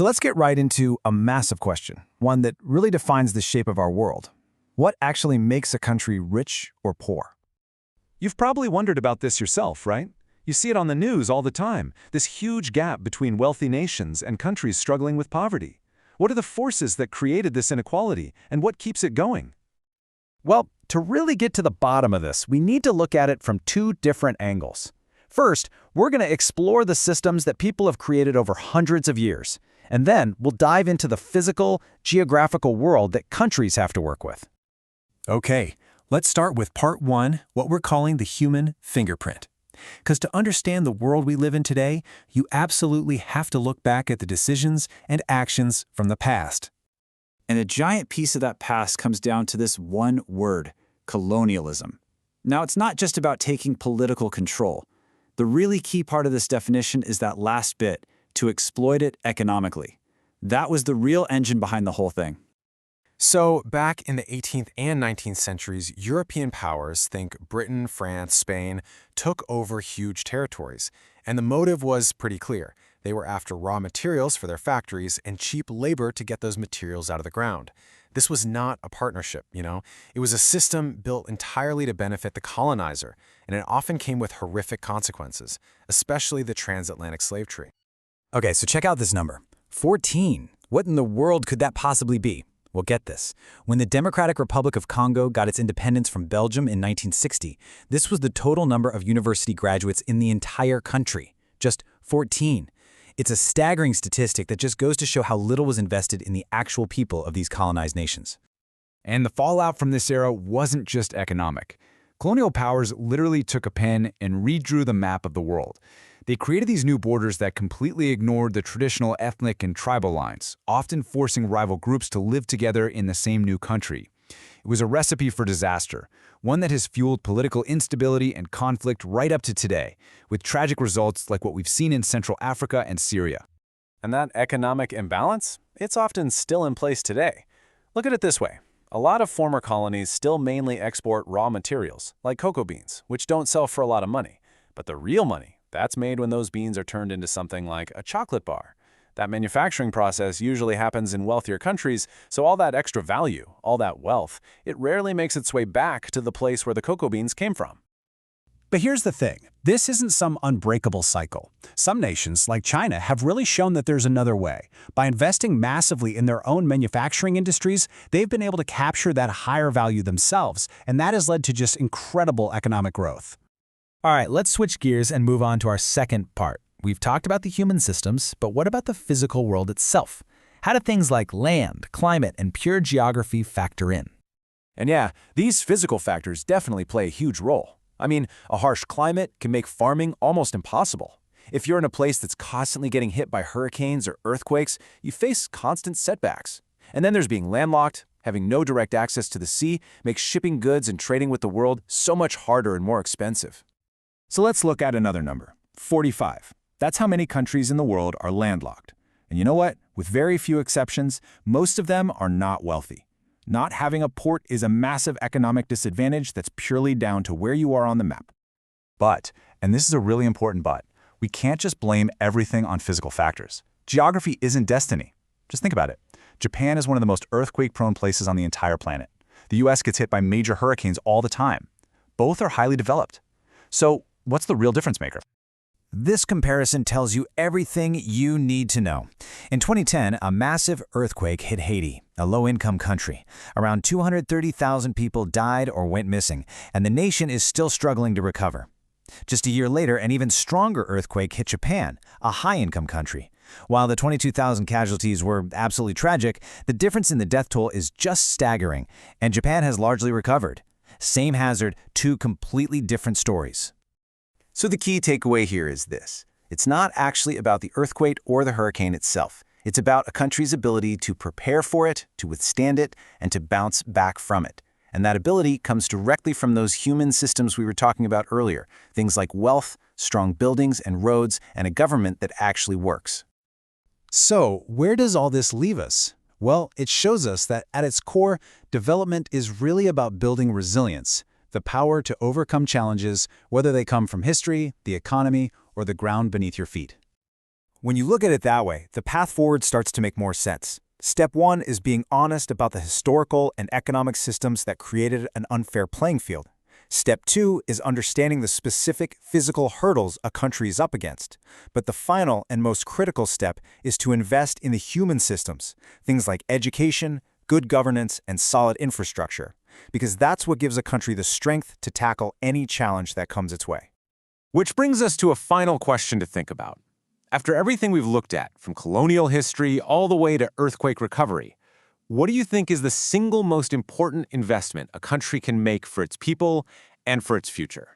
So let's get right into a massive question, one that really defines the shape of our world. What actually makes a country rich or poor? You've probably wondered about this yourself, right? You see it on the news all the time, this huge gap between wealthy nations and countries struggling with poverty. What are the forces that created this inequality, and what keeps it going? Well, to really get to the bottom of this, we need to look at it from two different angles. First, we're going to explore the systems that people have created over hundreds of years, and then we'll dive into the physical, geographical world that countries have to work with. Okay, let's start with part one, what we're calling the human fingerprint. Because to understand the world we live in today, you absolutely have to look back at the decisions and actions from the past. And a giant piece of that past comes down to this one word, colonialism. Now, it's not just about taking political control. The really key part of this definition is that last bit, to exploit it economically. That was the real engine behind the whole thing. So, back in the 18th and 19th centuries, European powers, think Britain, France, Spain, took over huge territories. And the motive was pretty clear. They were after raw materials for their factories and cheap labor to get those materials out of the ground. This was not a partnership, It was a system built entirely to benefit the colonizer, and it often came with horrific consequences, especially the transatlantic slave trade. Okay, so check out this number. 14. What in the world could that possibly be? Well, get this. When the Democratic Republic of Congo got its independence from Belgium in 1960, this was the total number of university graduates in the entire country. Just 14. It's a staggering statistic that just goes to show how little was invested in the actual people of these colonized nations. And the fallout from this era wasn't just economic. Colonial powers literally took a pen and redrew the map of the world. They created these new borders that completely ignored the traditional ethnic and tribal lines, often forcing rival groups to live together in the same new country. It was a recipe for disaster, one that has fueled political instability and conflict right up to today, with tragic results like what we've seen in Central Africa and Syria. And that economic imbalance? It's often still in place today. Look at it this way. A lot of former colonies still mainly export raw materials, like cocoa beans, which don't sell for a lot of money. But the real money, that's made when those beans are turned into something like a chocolate bar. That manufacturing process usually happens in wealthier countries, so all that extra value, all that wealth, it rarely makes its way back to the place where the cocoa beans came from. But here's the thing. This isn't some unbreakable cycle. Some nations, like China, have really shown that there's another way. By investing massively in their own manufacturing industries, they've been able to capture that higher value themselves, and that has led to just incredible economic growth. All right, let's switch gears and move on to our second part. We've talked about the human systems, but what about the physical world itself? How do things like land, climate, and pure geography factor in? And yeah, these physical factors definitely play a huge role. I mean, a harsh climate can make farming almost impossible. If you're in a place that's constantly getting hit by hurricanes or earthquakes, you face constant setbacks. And then there's being landlocked. Having no direct access to the sea makes shipping goods and trading with the world so much harder and more expensive. So let's look at another number, 45. That's how many countries in the world are landlocked. And you know what? With very few exceptions, most of them are not wealthy. Not having a port is a massive economic disadvantage that's purely down to where you are on the map. But, and this is a really important but, we can't just blame everything on physical factors. Geography isn't destiny. Just think about it. Japan is one of the most earthquake-prone places on the entire planet. The US gets hit by major hurricanes all the time. Both are highly developed. So, what's the real difference maker? This comparison tells you everything you need to know. In 2010, a massive earthquake hit Haiti, a low-income country. Around 230,000 people died or went missing, and the nation is still struggling to recover. Just a year later, an even stronger earthquake hit Japan, a high-income country. While the 22,000 casualties were absolutely tragic, the difference in the death toll is just staggering, and Japan has largely recovered. Same hazard, two completely different stories. So the key takeaway here is this. It's not actually about the earthquake or the hurricane itself. It's about a country's ability to prepare for it, to withstand it, and to bounce back from it. And that ability comes directly from those human systems we were talking about earlier, things like wealth, strong buildings and roads, and a government that actually works. So, where does all this leave us? Well, it shows us that at its core, development is really about building resilience, the power to overcome challenges, whether they come from history, the economy, or the ground beneath your feet. When you look at it that way, the path forward starts to make more sense. Step 1 is being honest about the historical and economic systems that created an unfair playing field. Step 2 is understanding the specific physical hurdles a country is up against. But the final and most critical step is to invest in the human systems, things like education, good governance, and solid infrastructure, because that's what gives a country the strength to tackle any challenge that comes its way. Which brings us to a final question to think about. After everything we've looked at, from colonial history all the way to earthquake recovery, what do you think is the single most important investment a country can make for its people and for its future?